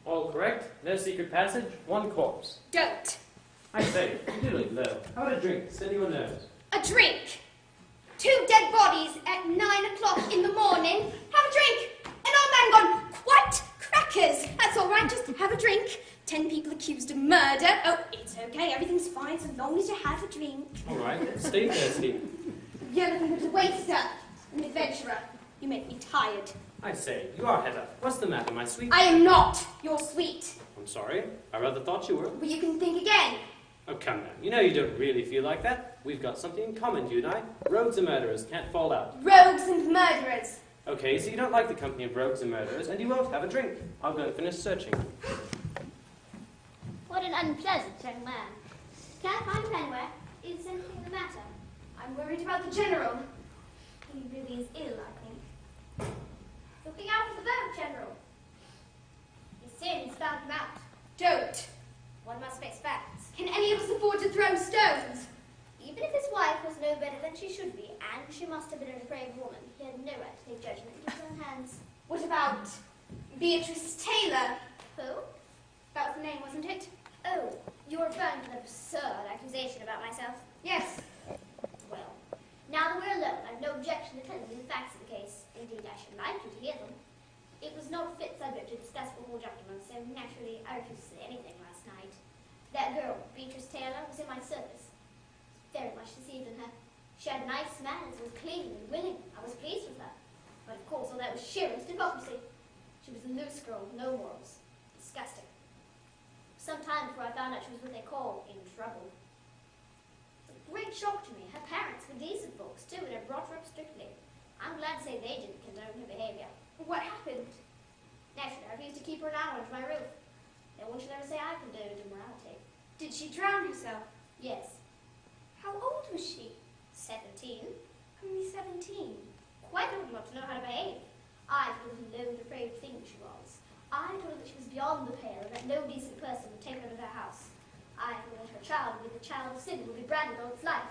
All correct. No secret passage. One corpse. Don't. I say, you're doing low. How about a drink? Steady your nose. A drink. 2 dead bodies at 9 o'clock in the morning. Have a drink. An old man gone quite crackers. That's all right. Just have a drink. 10 people accused of murder. Oh, it's okay. Everything's fine so long as you have a drink. All right. Stay thirsty. You're nothing but a waster, an adventurer. You make me tired. I say, you are Hedda. What's the matter, my sweet? I am not your sweet. I'm sorry. I rather thought you were. But you can think again. Oh, come now. You know you don't really feel like that. We've got something in common, you and I. Rogues and murderers can't fall out. Rogues and murderers. Okay, so you don't like the company of rogues and murderers, and you won't have a drink. I'll go and finish searching. What an unpleasant young man. Can't find him anywhere. Is anything the matter? I'm worried about the general. He really is ill, I think. Looking out for the boat, General. He's saying he's found him out. Don't. One must face facts. Can any of us afford to throw stones? Even if his wife was no better than she should be, and she must have been a depraved woman, he had no right to take judgment into his own hands. What about Beatrice Taylor? Who? That was the name, wasn't it? Oh, you're referring to the absurd accusation about myself? Yes. Well, now that we're alone, I've no objection to telling you the facts of the case. Indeed, I should like you to hear them. It was not a fit subject to discuss before gentlemen, so naturally I refused to say anything last night. That girl, Beatrice Taylor, was in my service. Very much deceived in her. She had nice manners, was clean and willing. I was pleased with her. But of course, all that was sheerest hypocrisy. She was a loose girl with no morals. Disgusting. Some time before I found out she was what they call in trouble. It was a great shock to me. Her parents were decent folks, too, and had brought her up strictly. I'm glad to say they didn't condone her behavior. What happened? Naturally, I refused to keep her an hour under my roof. Then one should never say I condoned immorality. Did she drown herself? Yes. How old was she? 17. Only 17. Quite old enough to know how to behave. I told her the low, depraved thing she was. I told her that she was beyond the pale and that no decent person would take her to their house. I told her that her child would be the child of sin and would be branded all its life,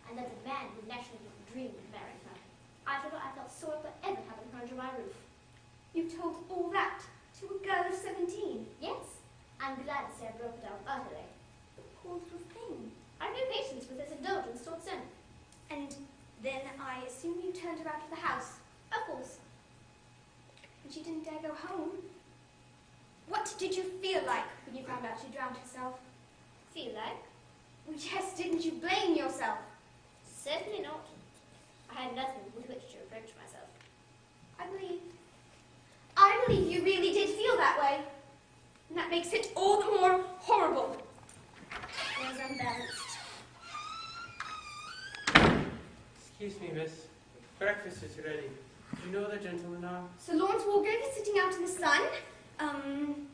and that the man would naturally dream of marrying her. I told her I felt sorry for ever having her under my roof. You told all that to a girl of 17? Yes, I'm glad to say I broke her down utterly. The poor little thing. I have no patience with this indulgence towards sin. And then I assume you turned her out of the house. Of course. And she didn't dare go home. What did you feel like when you found out she drowned herself? Feel like? Well, yes, didn't you blame yourself? Certainly not. I had nothing with which to reproach myself. I believe you really did feel that way. And that makes it all the more horrible. It was unbalanced. Excuse me, miss. Breakfast is ready. Do you know where the gentlemen are? Sir Lawrence Walgrave is sitting out in the sun.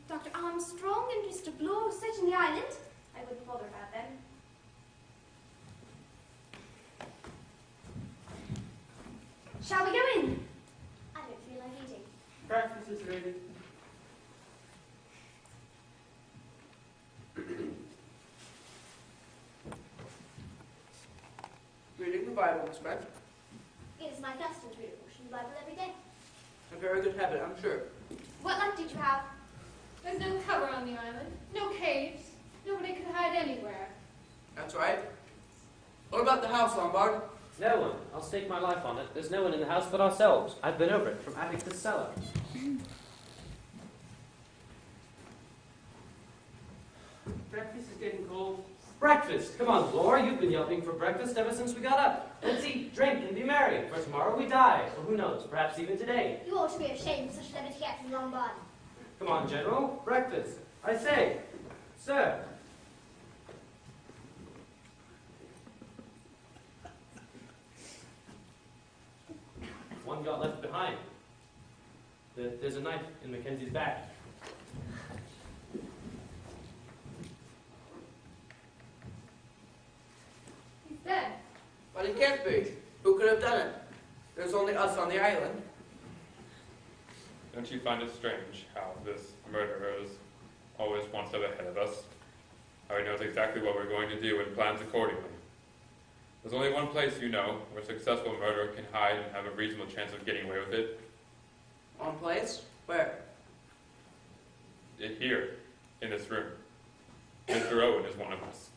Dr. Armstrong and Mr. Bloor are searching the island. I wouldn't bother about them. Shall we go in? I don't feel like eating. Breakfast is ready. Reading the Bible, Miss Brent. It is my custom to read a portion of the Bible every day. A very good habit, I'm sure. What luck did you have? There's no cover on the island, no caves, nobody could hide anywhere. That's right. What about the house, Lombard? No one. I'll stake my life on it. There's no one in the house but ourselves. I've been over it, from attic to cellar. Breakfast is getting cold. Breakfast! Come on, Laura, you've been yelping for breakfast ever since we got up. Let's eat, drink, and be merry, for tomorrow we die. Or who knows, perhaps even today. You ought to be ashamed of such levity, Captain Lombard. Come on, General, breakfast. I say, sir. One got left behind. There's a knife in Mackenzie's bag. He's dead. But it can't be. Who could have done it? There's only us on the island. Don't you find it strange how this murderer is always one step ahead of us? How he knows exactly what we're going to do and plans accordingly? There's only one place, you know, where a successful murderer can hide and have a reasonable chance of getting away with it. One place? Where? here, in this room. Mr. Owen is one of us.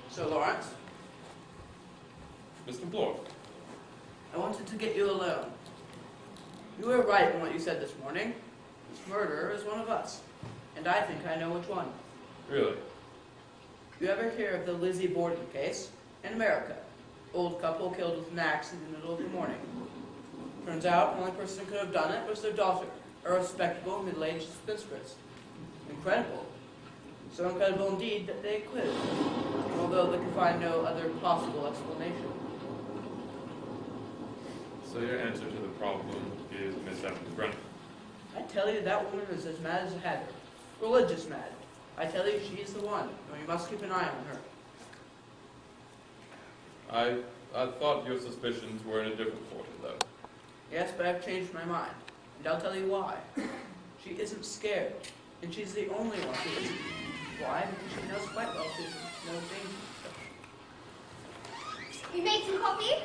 So, Lawrence, Mr. Bloor, I wanted to get you alone. You were right in what you said this morning. This murderer is one of us, and I think I know which one. really? You ever hear of the Lizzie Borden case? In America, old couple killed with an axe in the middle of the morning. Turns out the only person who could have done it was their daughter, a respectable middle-aged spinstress. Incredible. So incredible indeed that they acquitted her, although they could find no other possible explanation. So your answer to the problem is Miss Evans Brennan. I tell you, that woman is as mad as a hatter. Religious mad. I tell you, she is the one, and we must keep an eye on her. I thought your suspicions were in a different quarter, though. Yes, but I've changed my mind, and I'll tell you why. She isn't scared, and she's the only one who isn't. Why? Because she knows quite well she's in no danger. You made some coffee?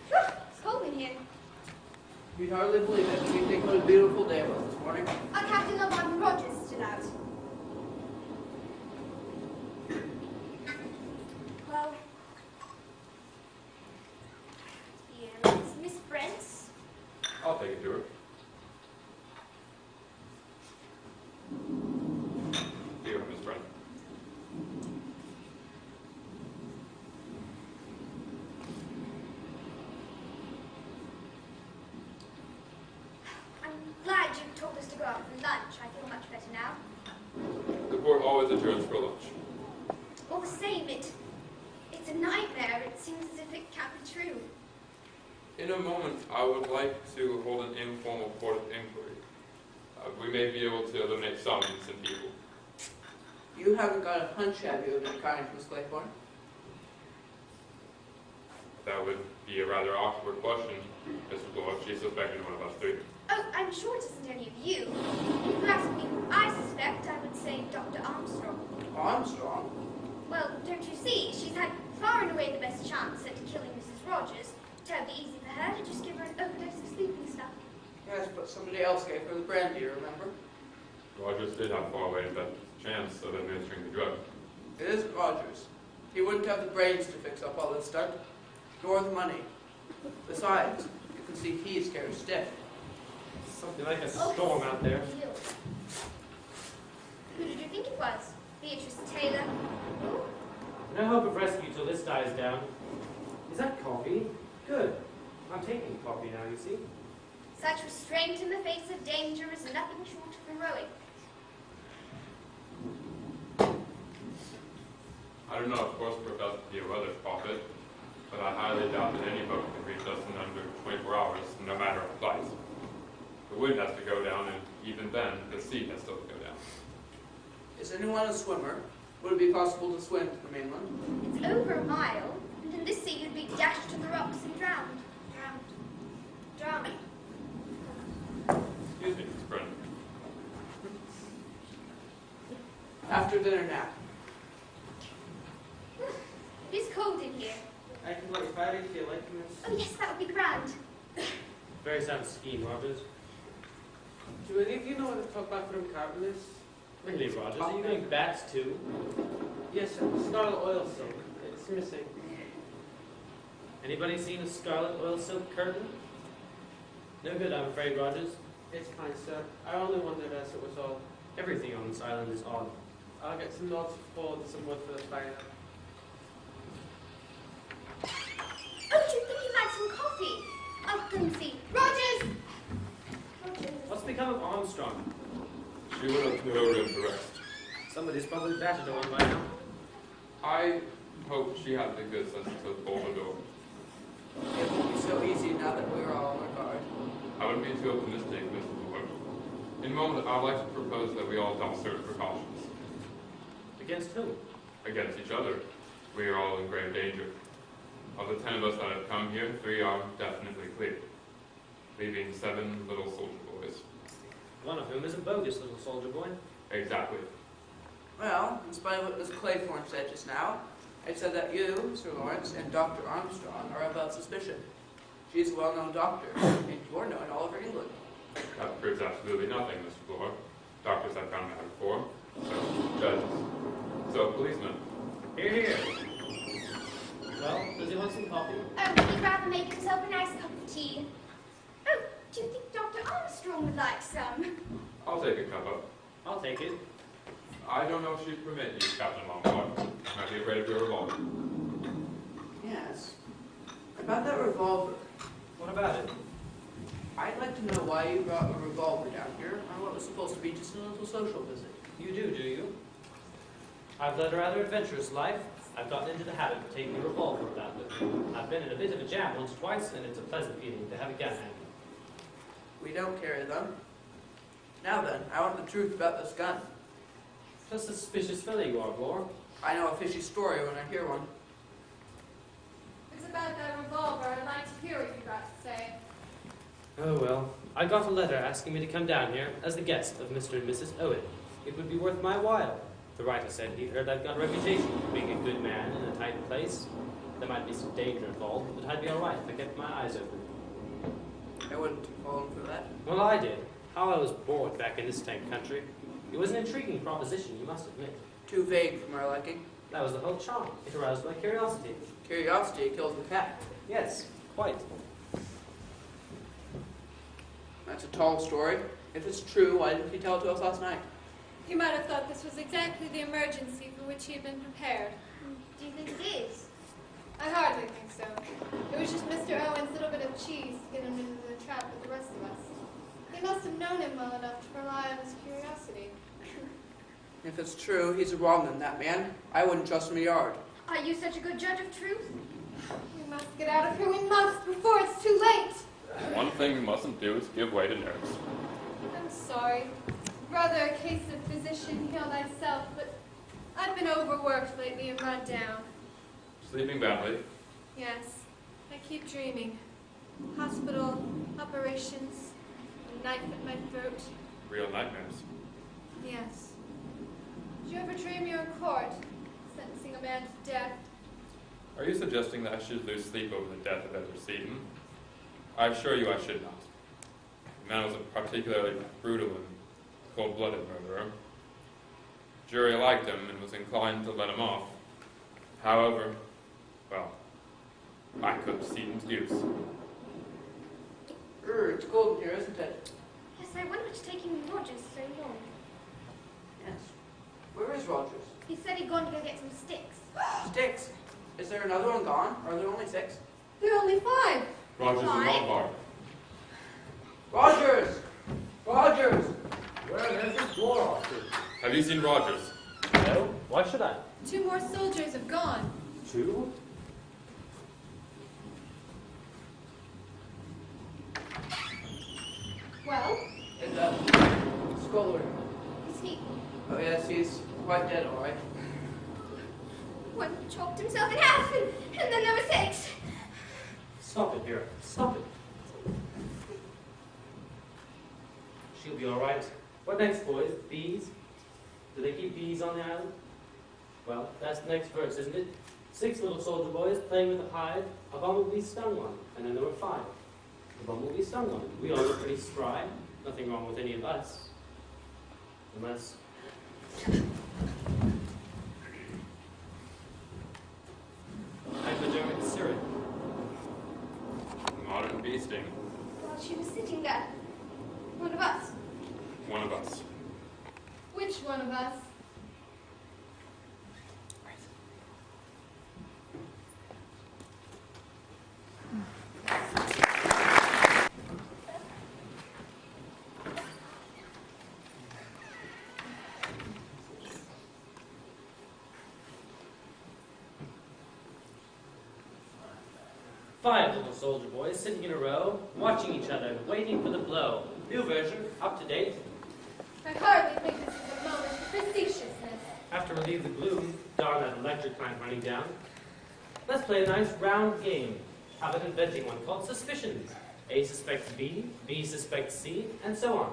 Whew, it's cold in here. You'd hardly believe it, but you think what a beautiful day it was this morning. Our Captain Lamont Rogers is still out. Well, here is Miss Brent's. I'll take it to her. Here, Miss Brennan. I'm glad you told us to go out for lunch. I feel much better now. The board always adjourns for lunch. All the same, it's a nightmare. It seems as if it can't be true. In a moment, I would like to hold an informal court of inquiry. We may be able to eliminate some innocent people. You haven't got a hunch, have you, of any kind, Miss Clayborne? That would be a rather awkward question, Mr. Bloor, if she suspected one of us three. Oh, I'm sure it isn't any of you. If you asked me who I suspect, I would say Dr. Armstrong. Armstrong? Well, don't you see? She's had far and away the best chance at killing Mrs. Rogers. So it'd be easy for her to just give her an overdose of sleeping stuff. Yes, but somebody else gave her the brandy, remember? Rogers did have far away the best chance of administering the drug. It isn't Rogers. He wouldn't have the brains to fix up all this stuff, nor the money. Besides, you can see he's scared stiff. Something like a storm out there. Who did you think it was? Beatrice Taylor? Who? No hope of rescue till this dies down. Is that coffee? Good. I'm taking coffee now, you see. Such restraint in the face of danger is nothing short of heroic. I do not, of course, profess to be a weather prophet, but I highly doubt that any boat can reach us in under 24 hours, no matter our flight. The wind has to go down, and even then, the sea has still to go down. Is anyone a swimmer? Would it be possible to swim to the mainland? It's over a mile, and in this sea you'd be dashed to the rocks and drowned. Drowned. Excuse me, Mrs. Brennan. After dinner nap. It is cold in here. I can wait 5 if you like, miss. Oh yes, that would be grand. Very sound scheme, Rogers. Do any of you know what the top back from carton is? Really, Rogers, are you getting bats too? Yes, sir. Scarlet oil silk. It's missing. Anybody seen a scarlet oil silk curtain? No good, I'm afraid, Rogers. It's fine, sir. I only wondered as it was all. Everything on this island is odd. I'll get some notes for some wood for the fire. Oh, do you think you had some coffee? I'll go and see. Rogers! Rogers. What's become of Armstrong? She went up to her room to rest. Somebody's probably battered on by now. I hope she had the good sense to bolt the door. It won't be so easy now that we're all on our guard. I wouldn't be too optimistic, Mrs. Bloor. In a moment, I'd like to propose that we all adopt certain precautions. Against who? Against each other. We are all in grave danger. Of the 10 of us that have come here, 3 are definitely clear. leaving 7 little soldier boys. One of whom is a bogus little soldier boy. Exactly. Well, in spite of what Miss Claythorne said just now, I said that you, Sir Lawrence, and Dr. Armstrong are above suspicion. She's a well-known doctor, and you're known all over England. That proves absolutely nothing, Mr. Bloor. Doctors have found that before. So, judges. So, policemen. Here, here. Well, does he want some coffee? Oh, he'd rather make himself a nice cup of tea. Oh, do you think Dr. Armstrong would like some? I'll take a cup up. I'll take it. I don't know if she'd permit you, Captain Longclaw. Might be afraid of your revolver. Yes. About that revolver. What about it? I'd like to know why you brought a revolver down here on what was supposed to be just a little social visit. You do you? I've led a rather adventurous life. I've gotten into the habit of taking a revolver about with me. I've been in a bit of a jam once or twice, and it's a pleasant feeling to have a gun handy. We don't carry them. Now then, I want the truth about this gun. What a suspicious fellow you are, Bloor. I know a fishy story when I hear one. It's about that revolver. I'd like to hear what you've got to say. Oh well, I got a letter asking me to come down here as the guest of Mr. and Mrs. Owen. It would be worth my while. The writer said he'd heard I've got a reputation for being a good man in a tight place. There might be some danger involved, but I'd be all right if I kept my eyes open. I wouldn't have fallen for that. Well, I did. How I was bored back in this tank country. It was an intriguing proposition, you must admit. Too vague for my liking. That was the whole charm. It aroused my curiosity. Curiosity kills the cat. Yes, quite. That's a tall story. If it's true, why didn't you tell it to us last night? He might have thought this was exactly the emergency for which he had been prepared. Do you think it is? I hardly think so. It was just Mr. Owen's little bit of cheese to get him into the trap with the rest of us. He must have known him well enough to rely on his curiosity. If it's true, he's a wrong one, that man. I wouldn't trust him a yard. Are you such a good judge of truth? We must get out of here. We must before it's too late. One thing we mustn't do is give way to nerves. I'm sorry. Rather a case of physician, heal thyself, but I've been overworked lately and run down. Sleeping badly. Yes, I keep dreaming. Hospital, operations, a knife at my throat. Real nightmares. Yes. Did you ever dream you're in court, sentencing a man to death? Are you suggesting that I should lose sleep over the death of Edward Seaton? I assure you I should not. The man was a particularly brutal and cold-blooded murderer. The jury liked him and was inclined to let him off. However, well, I cooked Seaton's goose. It's cold in here, isn't it? Yes, I wonder what's taking Rogers so long. Yes. Where is Rogers? He said he'd gone to go get some sticks. Sticks. Is there another one gone? Are there only 6? There are only 5. Rogers and Lombard. Rogers! Rogers! Where is this Bloor off to? Have you seen Rogers? No? Why should I? 2 more soldiers have gone. 2? Well, In the scullery. is he? Oh yes, he's quite dead, all right. One chopped himself in half, and then there were 6. Stop it, Vera. Stop it. She'll be all right. What next, boys? Bees? Do they keep bees on the island? Well, that's the next verse, isn't it? 6 little soldier boys playing with a hive. A bumblebee stung one, and then there were 5. The bumblebee stung one. We all look pretty spry. Nothing wrong with any of us. Unless... hypodermic syrup. Modern bee sting. While she was sitting there. One of us. One of us. Which one of us? Five little soldier boys sitting in a row, watching each other, waiting for the blow. New version, up to date. I hardly think this is a moment for facetiousness. Have to relieve the gloom, darn that electric plant running down. Let's play a nice round game. How about inventing one called Suspicions? A suspects B, B suspects C, and so on.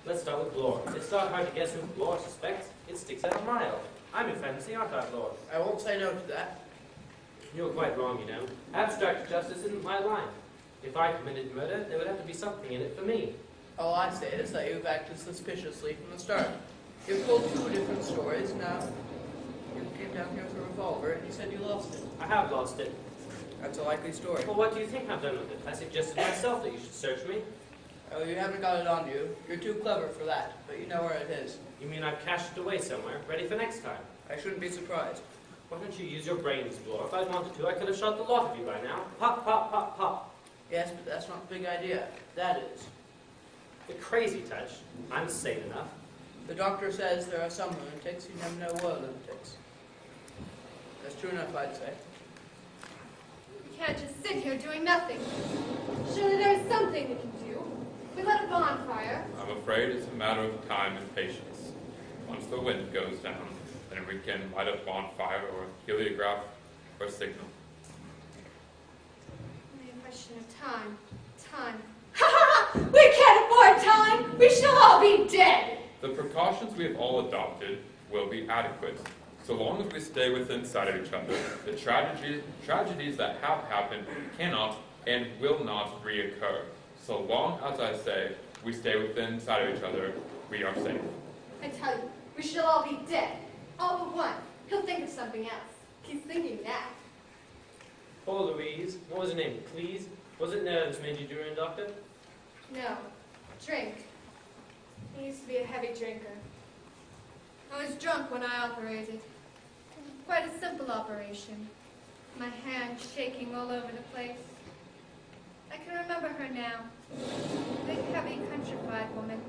Let's start with Blore. It's not hard to guess who Blore suspects. It sticks out a mile. I'm your fancy, aren't I, Blore? I won't say no to that. You're quite wrong, you know. Abstract justice isn't my line. If I committed murder, there would have to be something in it for me. All I say is that you've acted suspiciously from the start. You've told 2 different stories now. You came down here with a revolver and you said you lost it. I have lost it. That's a likely story. Well, what do you think I've done with it? I suggested myself that you should search me. Oh, you haven't got it on you. You're too clever for that, but you know where it is. You mean I've cached it away somewhere, ready for next time? I shouldn't be surprised. Why don't you use your brains, Blore? If I wanted to, I could have shot the lot of you by now. Pop, pop, pop, pop. Yes, but that's not the big idea. That is. The crazy touch. I'm sane enough. The doctor says there are some lunatics who never know were lunatics. That's true enough, I'd say. We can't just sit here doing nothing. Surely there is something we can do. We lit a bonfire. I'm afraid it's a matter of time and patience. Once the wind goes down, then we can light a bonfire or heliograph or signal. Only a question of time. Time. Ha ha ha! We can't afford time! We shall all be dead! The precautions we have all adopted will be adequate, so long as we stay within sight of each other. The tragedies that have happened cannot and will not reoccur. So long as I say we stay within sight of each other, we are safe. I tell you, we shall all be dead. All but one. He'll think of something else. He's thinking that. Poor Louise. What was her name? Please? Was it nerves made you urine, Doctor? No. Drink. He used to be a heavy drinker. I was drunk when I operated. Quite a simple operation. My hand shaking all over the place. I can remember her now. Big, heavy, countrified woman.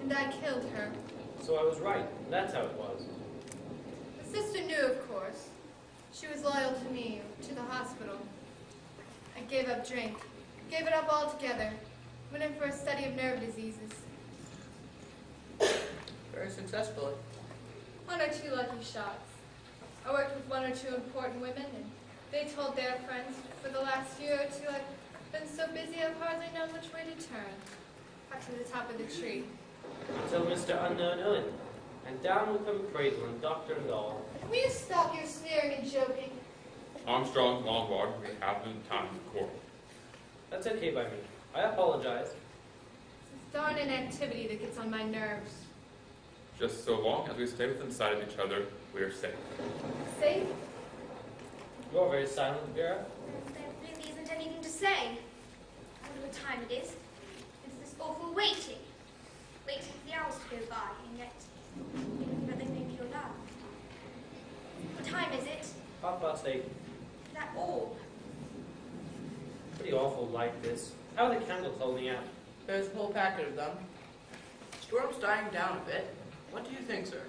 And I killed her. So I was right. That's how it was. The sister knew, of course. She was loyal to me, to the hospital. I gave up drink. Gave it up altogether. Went in for a study of nerve diseases. Very successfully. 1 or 2 lucky shots. I worked with 1 or 2 important women, and they told their friends for the last year or 2 I've been so busy I've hardly known which way to turn. Up to the top of the tree. Until Mr. Unknown Owen. And down would come Cradle and Doctor and all. Will you stop your sneering and joking? Armstrong, Longboard, we haven't time to quarrel. That's okay by me. I apologize. It's this darn inactivity that gets on my nerves. Just so long as we stay within sight of each other, we are safe. Safe? You're very silent, Vera. There really isn't anything to say. I wonder what time it is. It's this awful waiting. Waiting for the hours to go by, and yet whether they may be alive. What time is it? 8:30. That orb. Pretty awful like this. How are the candles holding out? There's a whole packet of them. Storm's dying down a bit. What do you think, sir?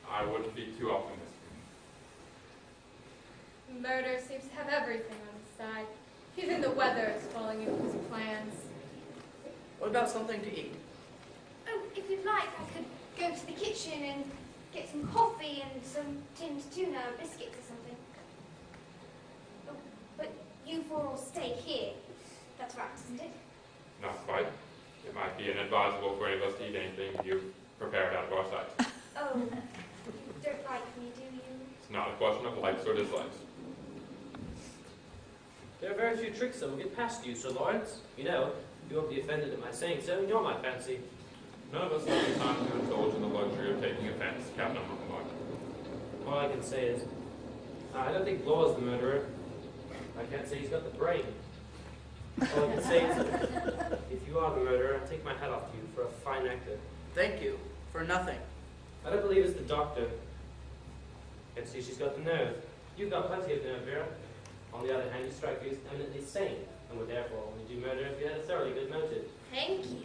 I wouldn't be too optimistic. Murder seems to have everything on its side. Even the weather is falling into his plans. What about something to eat? Oh, if you'd like, I could go to the kitchen and get some coffee and some tinned tuna or biscuits or something. Oh, but you four will stay here. That's right, isn't it? Not quite. It might be inadvisable for any of us to eat anything you prepared out of our sight. Oh, you don't like me, do you? It's not a question of likes or dislikes. There are very few tricks that will get past you, Sir Lawrence. You know, you won't be offended at my saying so. You're my fancy. None of us have the time to indulge in the luxury of taking offense, Captain Longboard. All I can say is, I don't think Blore's the murderer. I can't say he's got the brain. All I can say is, if you are the murderer, I take my hat off to you for a fine actor. Thank you. For nothing. I don't believe it's the doctor. I can see she's got the nerve. You've got plenty of nerve, Vera. On the other hand, you strike me as eminently sane, and would therefore only do murder if you had a thoroughly good motive. Thank you.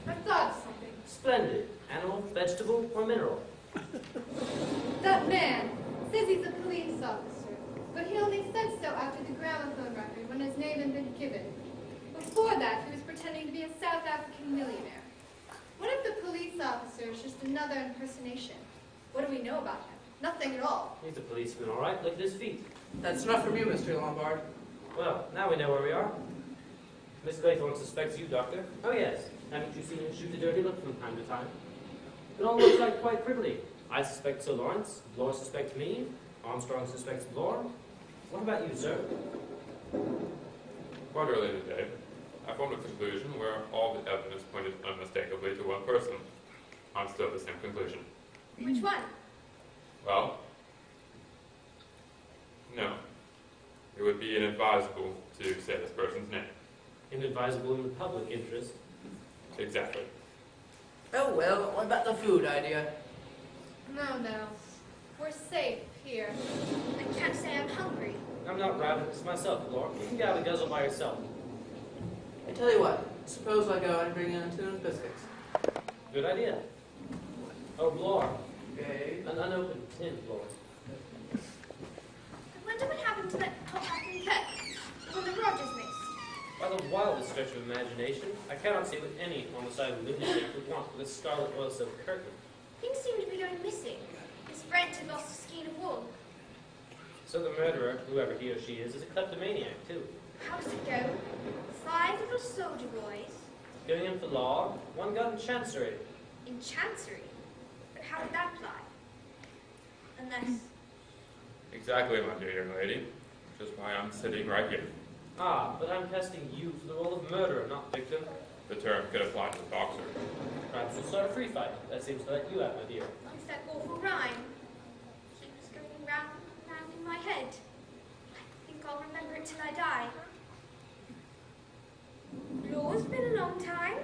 I've thought of something. Splendid. Animal, vegetable, or mineral? That man says he's a police officer, but he only said so after the gramophone record when his name had been given. Before that, he was pretending to be a South African millionaire. What if the police officer is just another impersonation? What do we know about him? Nothing at all. He's a policeman, all right. Look at his feet. That's enough from you, Mr. Lombard. Well, now we know where we are. Miss Claythorne suspects you, Doctor. Oh, yes. Haven't you seen him shoot a dirty look from time to time? It all looks like quite prickly. I suspect Sir Lawrence. Laura suspects me. Armstrong suspects Laura. What about you, sir? Quite early today, I formed a conclusion where all the evidence pointed unmistakably to one person. I'm still the same conclusion. Which one? Well, no. It would be inadvisable to say this person's name. Inadvisable in the public interest. Exactly. Oh well, what about the food idea? No. We're safe here. I can't say I'm hungry. I'm not ravenous myself, Laura. You can have a guzzle by yourself. I tell you what, suppose I go and bring in a tin of biscuits. Good idea. Oh, Laura. Okay. An unopened tin, Laura. I wonder what happened to that hot apple cut when the Rogers missed. By the wildest stretch of imagination, I cannot see what any on the side of lunatic would want with a scarlet oil silk curtain. Things seem to be going missing. His friend had lost a skein of wool. So the murderer, whoever he or she is a kleptomaniac, too. How does it go? 5 little soldier boys Going in for law, one got in chancery. in chancery. But how would that apply? Unless... Exactly, my dear young lady. Which is why I'm sitting right here. Ah, but I'm testing you for the role of murderer, not victim. The term could apply to the boxer. Perhaps we'll start a free fight. That seems to let you out, my dear. What's that awful rhyme? Keeps going round and round in my head. I think I'll remember it till I die. Law's been a long time.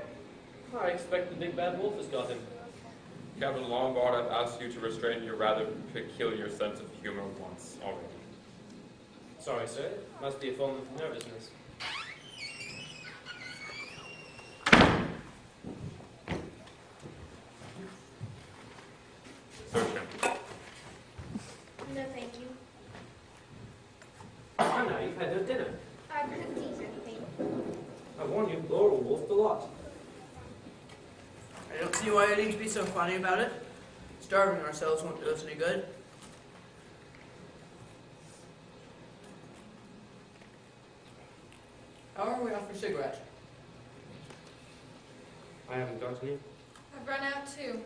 I expect the big bad wolf has got him. Captain Lombard, I've asked you to restrain your rather peculiar sense of humor once already. Sorry, sir. Must be a form of nervousness. Search him. No, thank you. Oh, now you've had no dinner. I couldn't eat anything. I warn you, Laura will wolf the lot. I don't see why you need to be so funny about it. Starving ourselves won't do us any good. How are we off for cigarettes? I haven't got any. I've run out too.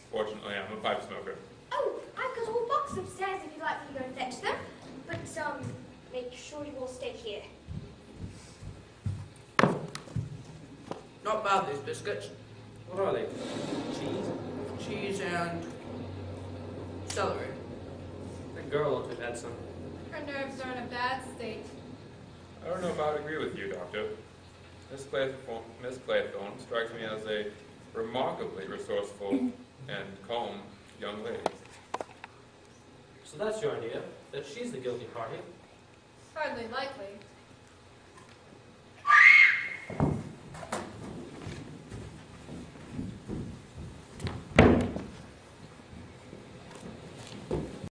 Fortunately, I'm a pipe smoker. Oh, I've got a whole box upstairs if you'd like me to go and fetch them. But, make sure you all stay here. Not bad, these biscuits. What are they? Cheese? Cheese and celery. That girl ought to have had some. Her nerves are in a bad state. I don't know if I would agree with you, Doctor. Miss Claythorne strikes me as a remarkably resourceful and calm young lady. So that's your idea, that she's the guilty party. Hardly likely.